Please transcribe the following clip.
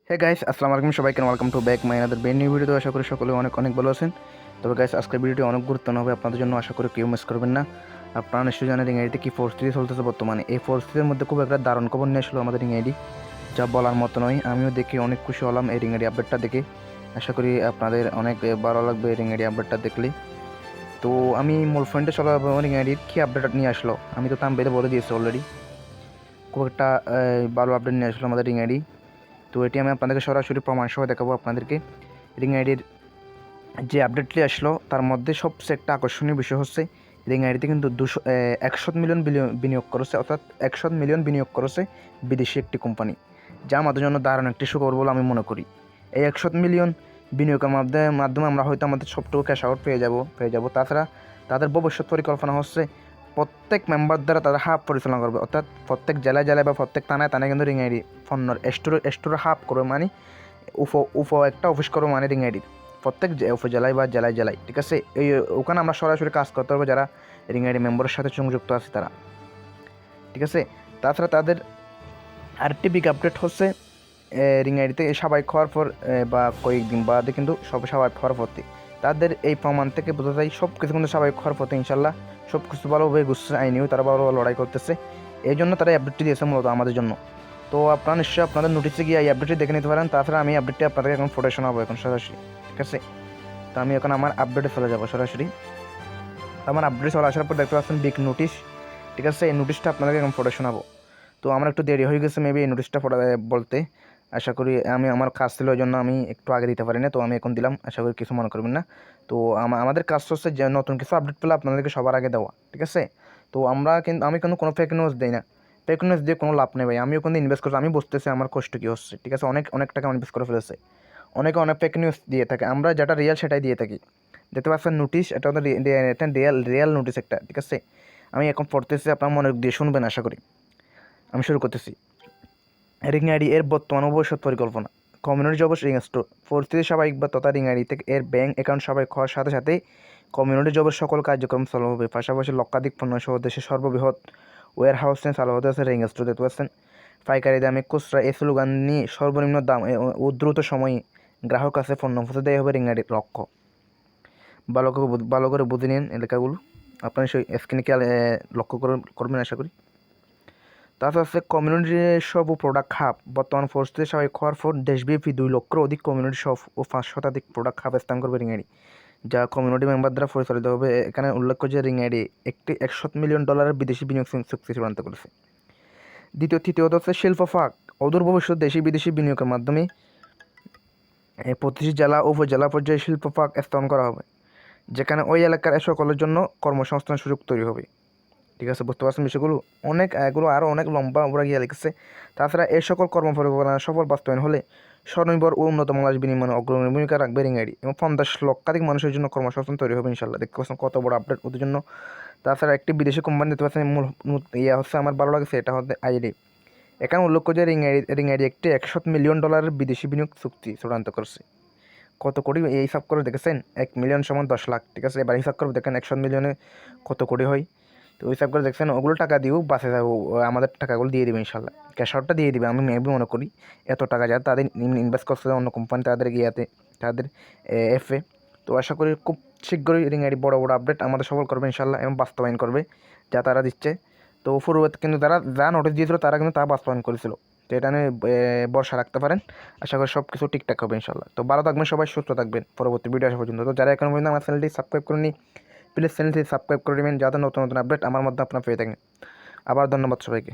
Hey guys, আসসালামু আলাইকুম সবাইকে, welcome to back my another brand new video. আশা করি সকলে অনেক অনেক ভালো আছেন। তবে গাইস, আজকের ভিডিওটি অনেক গুরুত্বপূর্ণ হবে আপনাদের জন্য। আশা করি কেউ মিস করবেন না। আপনারা নিশ্চয়ই জানেন রিং-আইডিতে কী পরিস্থিতি চলতেছে বর্তমানে। এই পরিস্থিতির মধ্যে খুব একটা দারুণ খবর নিয়ে আসলো আমাদের রিং-আইডি, যা বলার মতো নয়। আমিও দেখে অনেক খুশি হলাম এই রিং-আইডি আপডেটটা দেখে। আশা করি আপনাদের অনেক ভালো লাগবে এই রিং-আইডি আপডেটটা দেখলে। তো আমি মূল পয়েন্টে চলে যাবো। রিং-আইডির কী আপডেট নিয়ে আসলো আমি তো থাম্বনেইলে বলে দিয়েছি অলরেডি। খুব একটা ভালো আপডেট নিয়ে আসলো আমাদের রিং-আইডি। তো এটি আমি আপনাদেরকে সরাসরি প্রমাণ সহ দেখাবো আপনাদেরকে। রিং-আইডির যে আপডেটটি আসলো তার মধ্যে সবচেয়ে একটা আকর্ষণীয় বিষয় হচ্ছে রিং-আইডিতে কিন্তু 100 মিলিয়ন বিনিয়োগ করেছে, অর্থাৎ 100 মিলিয়ন বিনিয়োগ করেছে বিদেশি একটি কোম্পানি, যা আমাদের জন্য দারুণ একটি সুখবর বলে আমি মনে করি। এই 100 মিলিয়ন বিনিয়োগের মাধ্যমে আমরা হয়তো আমাদের সবটুকু ক্যাশ আউট পেয়ে যাব। তাছাড়া তাদের ভবিষ্যৎ পরিকল্পনা হচ্ছে প্রত্যেক মেম্বার দ্বারা তারা হাব পরিচালনা করবে, অর্থাৎ প্রত্যেক জেলায় জেলায় বা প্রত্যেক থানায় কিন্তু রিং-আইডি পণ্যর স্টোরে হাব করবে, মানে একটা অফিস করবো মানে রিং-আইডির প্রত্যেক উপজেলায় বা জেলায় জেলায়, ঠিক আছে। ওখানে আমরা সরাসরি কাজ করতে পারবো যারা রিং-আইডি মেম্বারের সাথে সংযুক্ত আছে তারা, ঠিক আছে। তাছাড়া তাদের আরেকটি বিগ আপডেট হচ্ছে রিং-আইডিতে স্বাভাবিক হওয়ার পর বা কয়েকদিন বাদে কিন্তু স্বাভাবিক হওয়ার পথে তাদের এই প্রমাণ থেকে বোঝা যায় সব কিছু কিন্তু স্বাভাবিক হওয়ার পথে ইনশাল্লাহ সব কিছু ভালোভাবে গুছছে আইনিও তারা ভালোভাবে লড়াই করতেছে। এই জন্য তারা আপডেটটি দিয়েছে মূলত আমাদের জন্য। তো আপনারা নিশ্চয়ই আপনাদের নোটিসে গিয়ে এই আপডেটটি দেখে নিতে পারেন। তাছাড়া আমি আপডেটটি আপনাদেরকে এখন ফটো শোনাবো এখন সরাসরি, ঠিক আছে। তো আমি এখন আমার আপডেটে চলে যাবো সরাসরি। আমার আপডেটে চলে আসার পর দেখতে পাচ্ছেন বিগ নোটিশ, ঠিক আছে। এই নোটিশটা আপনাদেরকে এখন ফটো শোনাবো। তো আমার একটু দেরি হয়ে গেছে মেবি এই নোটিশটা বলতে। আশা করি আমার কাজ ছিল, ওই জন্য আমি একটু আগে দিতে পারি না, তো আমি এখন দিলাম। আশা করি কিছু মনে করবেন না। তো আমাদের কাজ হচ্ছে যে নতুন কিছু আপডেট পেলে আপনাদেরকে সবার আগে দেওয়া, ঠিক আছে। তো আমি কিন্তু কোনো ফেক নিউজ দিই না। ফেক নিউজ দিয়ে কোনো লাভ নেই ভাই। আমিও কিন্তু ইনভেস্ট করছি, আমি বুঝতেছি আমার কষ্ট কী হচ্ছে, ঠিক আছে। অনেক অনেক টাকা ইনভেস্ট করে ফেলেছে। অনেকে অনেক ফেক নিউজ দিয়ে থাকে, আমরা যেটা রিয়েল সেটাই দিয়ে থাকি। দেখতে পাচ্ছেন নোটিশ, এটা রিয়েল নোটিশ একটা, ঠিক আছে। আমি এখন পড়তেছি, আপনার মনে দিয়ে শুনবেন আশা করি। আমি শুরু করতেছি। রিং-আইডি এর বর্তমান ভবিষ্যৎ পরিকল্পনা। কমিউনিটি জব রিং স্টোর পরিস্থিতি স্বাভাবিক বা তথা রিং-আইডি থেকে এর ব্যাংক অ্যাকাউন্ট স্বাভাবিক হওয়ার সাথে সাথে কমিউনিটি জবের সকল কার্যক্রম চালু হবে। পাশাপাশি লক্ষাধিক পণ্য সহ দেশের সর্ববৃহৎ ওয়্যার হাউস নিয়ে চালু হতে আছে রিং স্টোর। দেখতে পাচ্ছেন পাইকারি দামে খুচরা এই স্লোগান নিয়ে সর্বনিম্ন দাম ও দ্রুত সময়ে গ্রাহক কাছে পণ্য পৌঁছে দেওয়া হবে রিং-আইডির লক্ষ্য। ভালো করে বুঝে নিন এলাকাগুলো, আপনার সেই স্ক্রিনে লক্ষ্য করবেন আশা করি। তাছাড়া আছে কমিউনিটি শপ ও প্রোডাক্ট হাব। বর্তমান পরিস্থিতি স্বাভাবিক হওয়ার পর দেশব্যাপী 2 লক্ষের অধিক কমিউনিটি শপ ও 5 শতাধিক প্রোডাক্ট হাব স্থান করবে রিং-আইডি, যা কমিউনিটি মেম্বার দ্বারা পরিচালিত হবে। এখানে উল্লেখ্য যে রিং-আইডি একটি $100 মিলিয়ন বিদেশি বিনিয়োগ চুক্তি চূড়ান্ত করেছে। তৃতীয়ত হচ্ছে শিল্প ফাঁক। অদূর ভবিষ্যৎ দেশি বিদেশি বিনিয়োগের মাধ্যমে প্রতিটি জেলা ও উপজেলা পর্যায়ে শিল্প ফাঁক স্থাপন করা হবে, যেখানে ওই এলাকার সকলের জন্য কর্মসংস্থান সুযোগ তৈরি হবে, ঠিক আছে। বুঝতে পারছেন বিষয়গুলো। এগুলো আরও অনেক লম্বা ওরা গিয়ে লিখেছে। তাছাড়া এই সকল কর্মপরিকল্পনা সফল বাস্তবায়ন হলে স্বনির্ভর ও উন্নত বাংলাদেশ বিনির্মাণে অগ্রণী ভূমিকা রাখবে রিং-আইডি এবং 50 লক্ষাধিক মানুষের জন্য কর্মসংস্থান তৈরি হবে ইনশাল্লাহ। দেখতে পাচ্ছেন কত বড় আপডেট ওদের জন্য। তাছাড়া একটি বিদেশি কোম্পানি দেখতে পাচ্ছেন হচ্ছে আমার ভালো লাগছে, এটা হচ্ছে আইডি। এখানে উল্লেখ্য যে রিং-আইডি একটি $100 মিলিয়ন বিদেশি বিনিয়োগ চুক্তি চূড়ান্ত করছে। কত কোটি এই হিসাব করে দেখেছেন? 1 মিলিয়ন সমান 10 লাখ, ঠিক আছে। এবার হিসাব করে দেখেন 100 মিলিয়নে কত কোটি হয়। তো হিসাব করে দেখছেন, ওগুলো টাকা দিয়েও বাঁচে যাবো। আমাদের টাকাগুলো দিয়ে দেবে ইনশাল্লাহ, ক্যাশ আউটটা দিয়ে দেবে। আমি মেবি মনে করি এত টাকা যা তাদের ইনভেস্ট করছে অন্য কোম্পানি তাদের তাদের এফে। তো আশা করি খুব শীঘ্রই রিং-আইডি বড় বড় আপডেট আমাদের সফল করবে ইনশাল্লাহ এবং বাস্তবায়ন করবে যা তারা দিচ্ছে। তো পূর্ববর্তী কিন্তু তারা যা নোটিশ দিয়েছিল তারা কিন্তু তা বাস্তবায়ন করেছিল। তো এটা নিয়ে ভরসা রাখতে পারেন। আশা করি সব কিছু ঠিকঠাক হবে ইনশাল্লাহ। তো ভালো থাকবেন সবাই, সুস্থ থাকবেন পরবর্তী ভিডিও আসা পর্যন্ত। তো যারা এখন পর্যন্ত আমার চ্যানেলটি সাবস্ক্রাইব করেনি, প্লিজ চ্যানেলটি সাবস্ক্রাইব করে দেবেন যাতে নতুন নতুন আপডেট আমার মধ্যে আপনারা পেয়ে থাকেন। আবার ধন্যবাদ সবাইকে।